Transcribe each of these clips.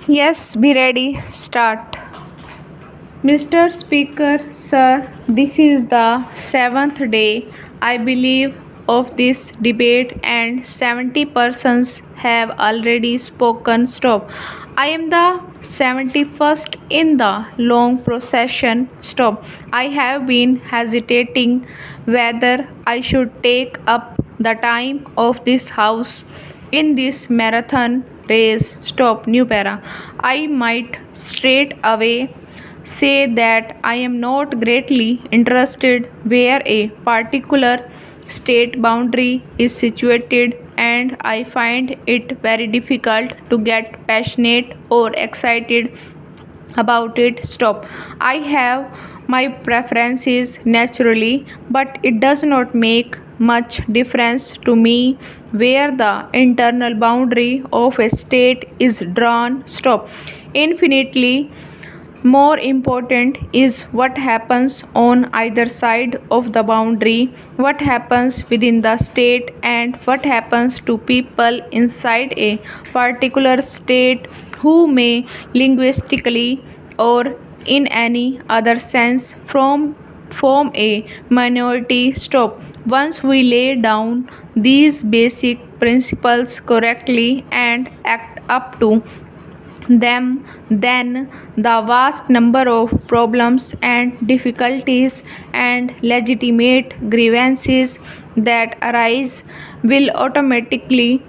Yes, be ready. Start. Mr. Speaker, sir, this is the seventh day, I believe, of this debate, and 70 persons have already spoken. Stop. I am the 71st in the long procession. Stop. I have been hesitating whether I should take up the time of this house in this marathon race. Stop. New para. I might straight away say that I am not greatly interested where a particular state boundary is situated, and I find it very difficult to get passionate or excited about it. Stop. I have my preferences naturally, but it does not make much difference to me where the internal boundary of a state is drawn. Stop. Infinitely more important is what happens on either side of the boundary, what happens within the state, and what happens to people inside a particular state who may linguistically or in any other sense form a minority. Stop. Once we lay down these basic principles correctly and act up to them, then the vast number of problems and difficulties and legitimate grievances that arise will automatically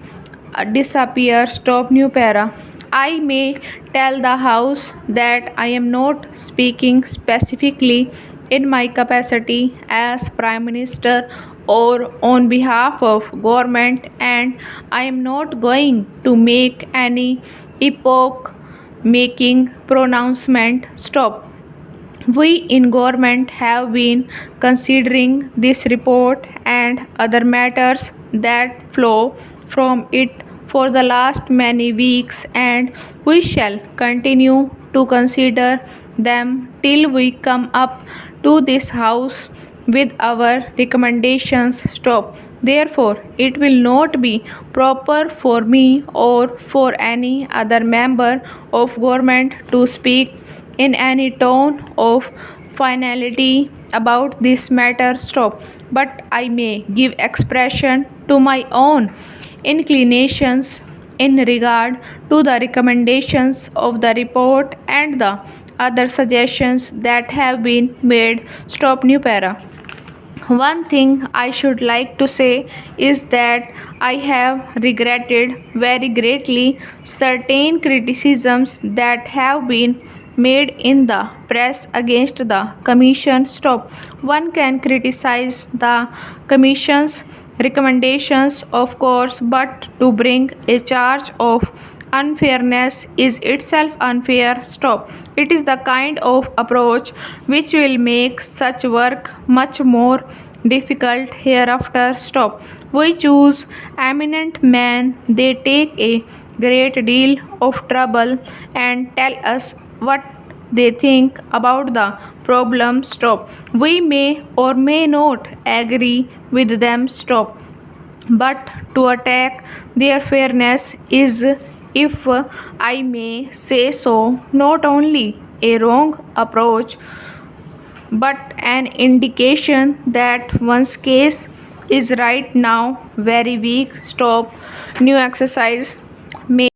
disappear. Stop. New para. I may tell the House that I am not speaking specifically in my capacity as Prime Minister or on behalf of government, and I am not going to make any epoch making pronouncement. Stop. We in government have been considering this report and other matters that flow from it for the last many weeks, and we shall continue to consider them till we come up to this house with our recommendations. Stop. Therefore, it will not be proper for me or for any other member of government to speak in any tone of finality about this matter. Stop. But I may give expression to my own inclinations in regard to the recommendations of the report and the other suggestions that have been made. Stop. New para. One thing I should like to say is that I have regretted very greatly certain criticisms that have been made in the press against the Commission. Stop. One can criticize the Commission's recommendations, of course, but to bring a charge of unfairness is itself unfair. Stop. It is the kind of approach which will make such work much more difficult hereafter. Stop. We choose eminent men, they take a great deal of trouble and tell us what they think about the problem. Stop. We may or may not agree with them. Stop. But to attack their fairness is, if I may say so, not only a wrong approach but an indication that one's case is right now very weak. Stop. New exercise. May